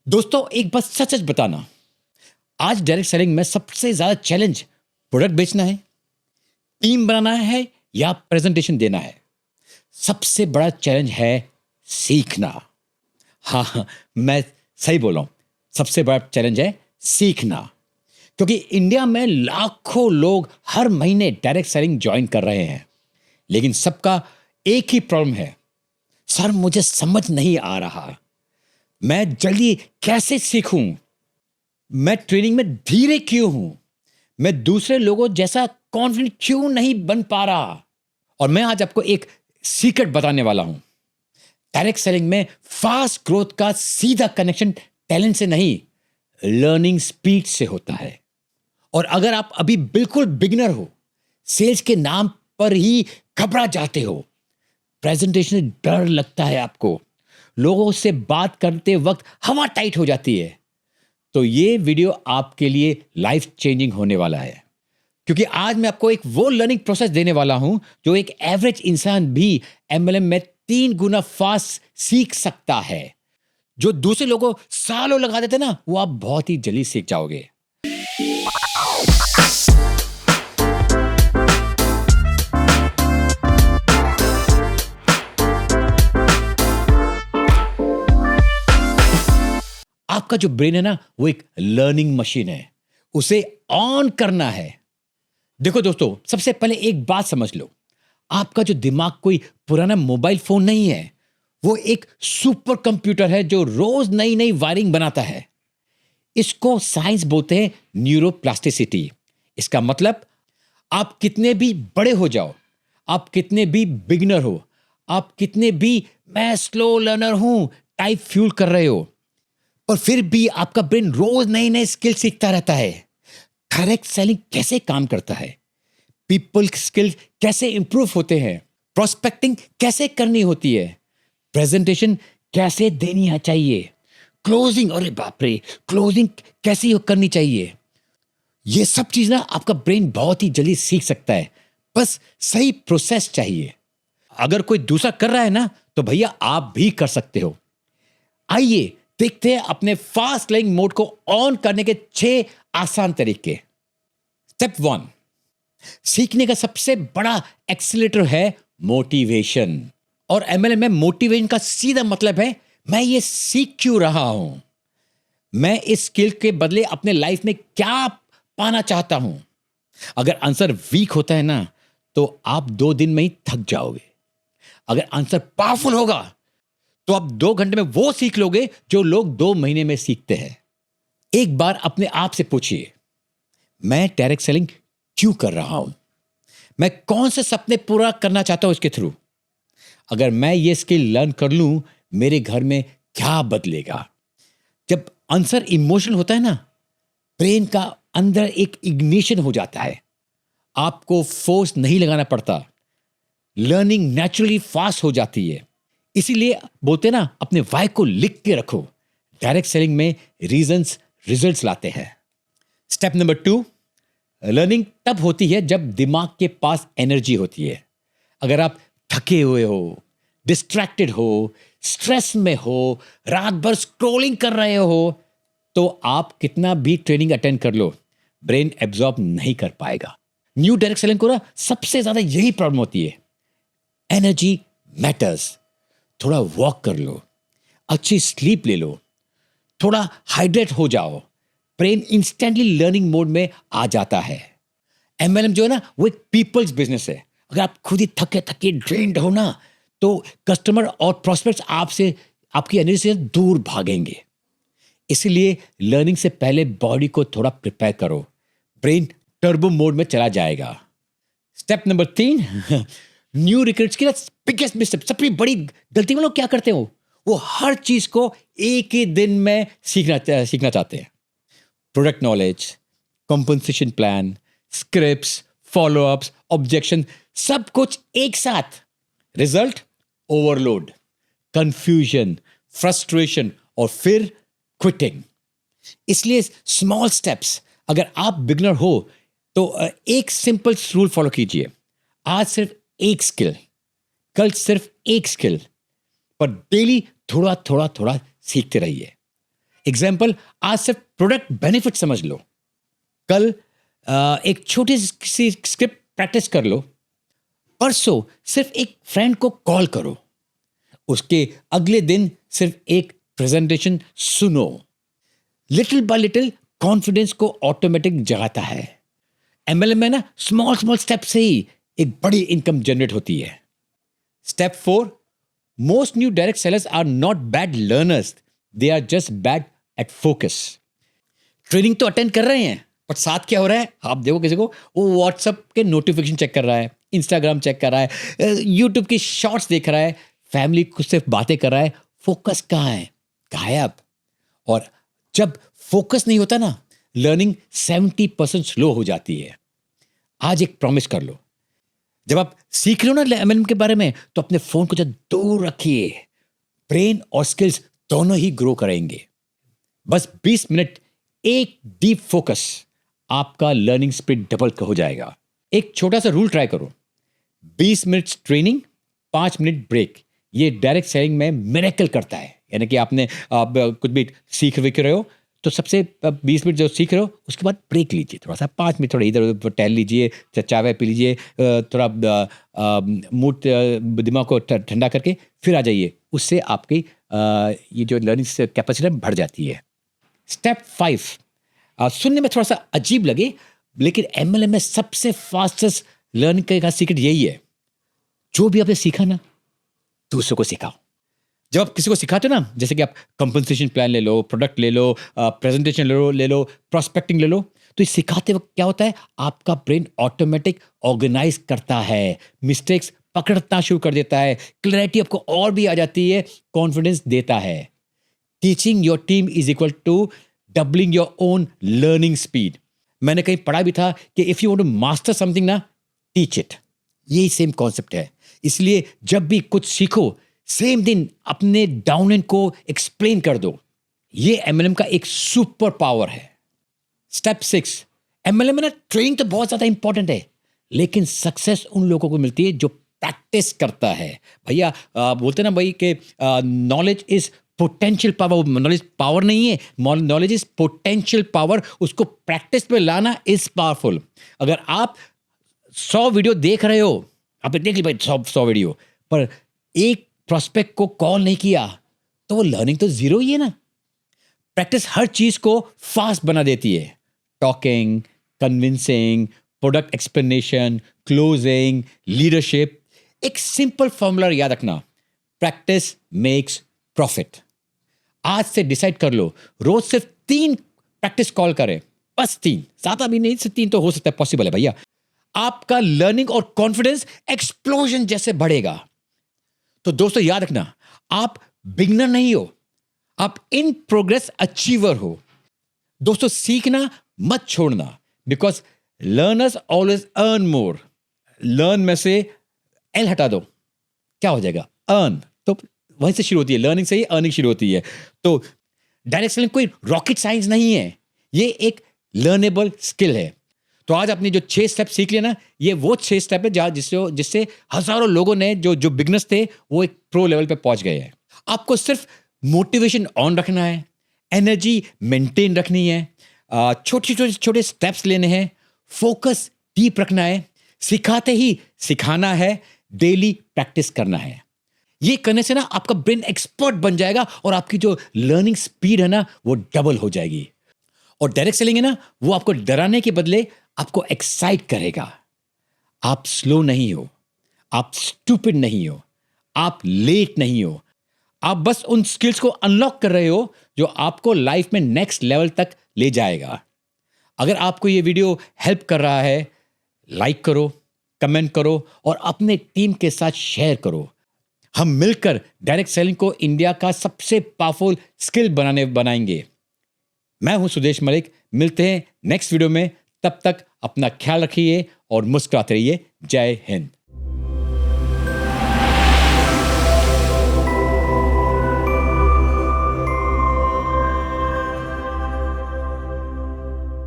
दोस्तों एक बात सच सच बताना, आज डायरेक्ट सेलिंग में सबसे ज्यादा चैलेंज प्रोडक्ट बेचना है, टीम बनाना है या प्रेजेंटेशन देना है। सबसे बड़ा चैलेंज है सीखना। हाँ, मैं सही बोल रहा हूं, सबसे बड़ा चैलेंज है सीखना। क्योंकि इंडिया में लाखों लोग हर महीने डायरेक्ट सेलिंग ज्वाइन कर रहे हैं, लेकिन सबका एक ही प्रॉब्लम है, सर मुझे समझ नहीं आ रहा, मैं जल्दी कैसे सीखूं, मैं ट्रेनिंग में धीरे क्यों हूं, मैं दूसरे लोगों जैसा कॉन्फिडेंट क्यों नहीं बन पा रहा। और मैं आज आपको एक सीक्रेट बताने वाला हूं। डायरेक्ट सेलिंग में फास्ट ग्रोथ का सीधा कनेक्शन टैलेंट से नहीं, लर्निंग स्पीड से होता है। और अगर आप अभी बिल्कुल बिगिनर हो, सेल्स के नाम पर ही घबरा जाते हो, प्रेजेंटेशन से डर लगता है आपको, लोगों से बात करते वक्त हवा टाइट हो जाती है, तो ये वीडियो आपके लिए लाइफ चेंजिंग होने वाला है। क्योंकि आज मैं आपको एक वो लर्निंग प्रोसेस देने वाला हूं जो एक एवरेज इंसान भी एमएलएम में 3 गुना फास्ट सीख सकता है। जो दूसरे लोगों सालों लगा देते ना, वो आप बहुत ही जल्दी सीख जाओगे। आपका जो ब्रेन है ना, वो एक लर्निंग मशीन है, उसे ऑन करना है। देखो दोस्तों, सबसे पहले एक बात समझ लो, आपका जो दिमाग कोई पुराना मोबाइल फोन नहीं है, वो एक सुपर कंप्यूटर है जो रोज नई नई वायरिंग बनाता है। इसको साइंस बोलते हैं न्यूरोप्लास्टिसिटी। इसका मतलब आप कितने भी बड़े हो जाओ, आप कितने भी बिगिनर हो, आप कितने भी मैं स्लो लर्नर हूं टाइप फ्यूल कर रहे हो, पर फिर भी आपका ब्रेन रोज नए नए स्किल सीखता रहता है। डायरेक्ट सेलिंग कैसे काम करता है, पीपल स्किल कैसे इंप्रूव होते हैं, प्रोस्पेक्टिंग कैसे करनी होती है, प्रेजेंटेशन कैसे देनी चाहिए, क्लोजिंग, अरे बाप रे, क्लोजिंग कैसी करनी चाहिए, ये सब चीज ना आपका ब्रेन बहुत ही जल्दी सीख सकता है। बस सही प्रोसेस चाहिए। अगर कोई दूसरा कर रहा है ना, तो भैया आप भी कर सकते हो। आइए देखते हैं अपने फास्ट लर्निंग मोड को ऑन करने के 6 आसान तरीके। स्टेप 1, सीखने का सबसे बड़ा एक्सीलरेटर है मोटिवेशन। और एमएलएम में मोटिवेशन का सीधा मतलब है, मैं ये सीख क्यों रहा हूं, मैं इस स्किल के बदले अपने लाइफ में क्या पाना चाहता हूं। अगर आंसर वीक होता है ना, तो आप 2 दिन में ही थक जाओगे। अगर आंसर पावरफुल होगा, तो आप 2 घंटे में वो सीख लोगे जो लोग 2 महीने में सीखते हैं। एक बार अपने आप से पूछिए, मैं डायरेक्ट सेलिंग क्यों कर रहा हूं, मैं कौन से सपने पूरा करना चाहता हूं इसके थ्रू। अगर मैं ये स्किल लर्न कर लूं, मेरे घर में क्या बदलेगा। जब आंसर इमोशनल होता है ना, ब्रेन का अंदर एक इग्निशन हो जाता है, आपको फोर्स नहीं लगाना पड़ता, लर्निंग नेचुरली फास्ट हो जाती है। इसीलिए बोलते ना, अपने वाई को लिख के रखो। डायरेक्ट सेलिंग में रीजंस रिजल्ट्स लाते हैं। स्टेप नंबर 2, लर्निंग तब होती है जब दिमाग के पास एनर्जी होती है। अगर आप थके हुए हो, डिस्ट्रैक्टेड हो, स्ट्रेस में हो, रात भर स्क्रॉलिंग कर रहे हो, तो आप कितना भी ट्रेनिंग अटेंड कर लो, ब्रेन एब्जॉर्ब नहीं कर पाएगा। न्यू डायरेक्ट सेलिंग को ना सबसे ज्यादा यही प्रॉब्लम होती है। Energy matters. थोड़ा वॉक कर लो, अच्छी स्लीप ले लो, थोड़ा हाइड्रेट हो जाओ, ब्रेन इंस्टेंटली लर्निंग मोड में आ जाता है। एमएलएम जो है ना, वो एक पीपल्स बिजनेस है। अगर आप खुद ही थके थके ड्रेन्ड हो ना, तो कस्टमर और प्रोस्पेक्ट्स आपसे, आपकी एनर्जी से दूर भागेंगे। इसलिए लर्निंग से पहले बॉडी को थोड़ा प्रिपेयर करो, ब्रेन टर्बो मोड में चला जाएगा। स्टेप नंबर 3, न्यू रिक्रूट्स की बिगेस्ट मिस्टेक, सबसे बड़ी गलती में लोग क्या करते हो, वो हर चीज को एक ही दिन में सीखना चाहते हैं। Product knowledge, compensation plan, scripts, follow-ups, objection, सब कुछ एक साथ। रिजल्ट ओवरलोड, कंफ्यूजन, फ्रस्ट्रेशन और फिर क्विटिंग। इसलिए स्मॉल स्टेप्स। अगर आप बिगनर हो तो एक सिंपल रूल फॉलो कीजिए। आज सिर्फ एक स्किल, कल सिर्फ एक स्किल, पर डेली थोड़ा थोड़ा थोड़ा सीखते रहिए। एग्जाम्पल, आज सिर्फ प्रोडक्ट बेनिफिट समझ लो, कल एक छोटी सी स्क्रिप्ट प्रैक्टिस कर लो, परसों सिर्फ एक फ्रेंड को कॉल करो, उसके अगले दिन सिर्फ एक प्रेजेंटेशन सुनो। लिटिल बाय लिटिल कॉन्फिडेंस को ऑटोमेटिक जगाता है। एमएलएम में ना स्मॉल स्मॉल स्टेप से ही एक बड़ी इनकम जनरेट होती है। Step 4, most new direct sellers are not bad learners, they are just bad at focus. Training तो अटेंड कर रहे हैं, पर साथ क्या हो रहा है, आप देखो किसी को वो व्हाट्सएप के नोटिफिकेशन चेक कर रहा है, इंस्टाग्राम चेक कर रहा है, यूट्यूब की शॉर्ट्स देख रहा है, फैमिली कुछ सिर्फ बातें कर रहा है, फोकस कहाँ है, गायब। और जब फोकस नहीं होता ना, लर्निंग 70% स्लो हो जाती है। आज एक प्रॉमिस कर लो, जब आप सीख रहे हो ना एमएलएम के बारे में, तो अपने फोन को जब दूर रखिए, ब्रेन और स्किल्स दोनों ही ग्रो करेंगे। बस 20 मिनट एक डीप फोकस, आपका लर्निंग स्पीड डबल हो जाएगा। एक छोटा सा रूल ट्राई करो, 20 मिनट ट्रेनिंग, 5 मिनट ब्रेक। ये डायरेक्ट सेलिंग में मिरेकल करता है। यानी कि आप कुछ भी सीख रहे हो, तो सबसे 20 मिनट जो सीख रहे हो, उसके बाद ब्रेक लीजिए, थोड़ा सा 5 मिनट थोड़ा इधर उधर टहल लीजिए, चाय पी लीजिए, थोड़ा मूड दिमाग को ठंडा करके फिर आ जाइए। उससे आपकी ये जो लर्निंग कैपेसिटी बढ़ जाती है। स्टेप 5, सुनने में थोड़ा सा अजीब लगे, लेकिन एमएलएम में सबसे फास्टेस्ट लर्निंग का सीक्रेट यही है, जो भी आपने सीखा ना, दूसरों को सिखाओ। जब आप किसी को सिखाते हो ना, जैसे कि आप कंपनसेशन प्लान ले लो, प्रोडक्ट ले लो, प्रेजेंटेशन ले लो, प्रॉस्पेक्टिंग ले लो, तो ये सिखाते वक्त क्या होता है, आपका ब्रेन ऑटोमेटिक ऑर्गेनाइज करता है, मिस्टेक्स पकड़ना शुरू कर देता है, क्लैरिटी आपको और भी आ जाती है, कॉन्फिडेंस देता है। Teaching your team is equal to doubling your own learning speed. मैंने कहीं पढ़ा भी था कि if you want to master something ना, टीच इट। यही सेम कॉन्सेप्ट है। इसलिए जब भी कुछ सीखो, सेम दिन अपने डाउन एंड को एक्सप्लेन कर दो। ये एमएलएम का एक सुपर पावर है। स्टेप 6, एमएलएम में ना ट्रेनिंग तो बहुत ज्यादा इंपॉर्टेंट है, लेकिन सक्सेस उन लोगों को मिलती है जो प्रैक्टिस करता है। भैया बोलते ना भाई कि knowledge is potential power. Knowledge power नहीं है, नॉलेज इज पोटेंशियल पावर। उसको प्रैक्टिस में लाना इज पावरफुल। अगर आप 100 वीडियो देख रहे हो, आपने देख ली भाई 100 वीडियो, पर एक प्रोस्पेक्ट को कॉल नहीं किया, तो वो लर्निंग तो जीरो ही है ना। प्रैक्टिस हर चीज को फास्ट बना देती है। Talking, convincing, product explanation, closing, leadership. एक सिंपल फॉर्मूला याद रखना, प्रैक्टिस मेक्स प्रॉफिट। आज से डिसाइड कर लो, रोज सिर्फ 3 प्रैक्टिस कॉल करें, बस 3, ज्यादा भी नहीं, सिर्फ 3 तो हो सकता है, पॉसिबल है भैया। आपका लर्निंग और कॉन्फिडेंस एक्सप्लोजन जैसे बढ़ेगा। तो दोस्तों याद रखना, आप बिगनर नहीं हो, आप इन प्रोग्रेस अचीवर हो। दोस्तों सीखना मत छोड़ना, because learners always earn more. Learn में से एल हटा दो, क्या हो जाएगा, अर्न। तो वहीं से शुरू होती है, लर्निंग से ही अर्निंग शुरू होती है। तो डायरेक्ट सेलिंग कोई रॉकेट साइंस नहीं है, ये एक लर्नेबल स्किल है। तो आज आपने जो 6 स्टेप सीख लिया ना, ये वो 6 स्टेप है जिससे हजारों लोगों ने जो बिगनर्स थे, वो एक प्रो लेवल पे पहुंच गए हैं। आपको सिर्फ मोटिवेशन ऑन रखना है, एनर्जी मेंटेन रखनी है, छोटे स्टेप्स लेने हैं, फोकस डीप रखना है, सिखाते ही सिखाना है, डेली प्रैक्टिस करना है। ये करने से ना आपका ब्रेन एक्सपर्ट बन जाएगा और आपकी जो लर्निंग स्पीड है ना, वो डबल हो जाएगी। और डायरेक्ट सेलिंग है ना, वो आपको डराने के बदले आपको एक्साइट करेगा। आप स्लो नहीं हो, आप स्टूपिड नहीं हो, आप लेट नहीं हो, आप बस उन स्किल्स को अनलॉक कर रहे हो जो आपको लाइफ में नेक्स्ट लेवल तक ले जाएगा। अगर आपको ये वीडियो हेल्प कर रहा है, लाइक करो, कमेंट करो और अपने टीम के साथ शेयर करो। हम मिलकर डायरेक्ट सेलिंग को इंडिया का सबसे पावरफुल स्किल बनाएंगे। मैं हूं सुदेश मलिक, मिलते हैं नेक्स्ट वीडियो में। तब तक अपना ख्याल रखिए और मुस्कुराते रहिए। जय हिंद।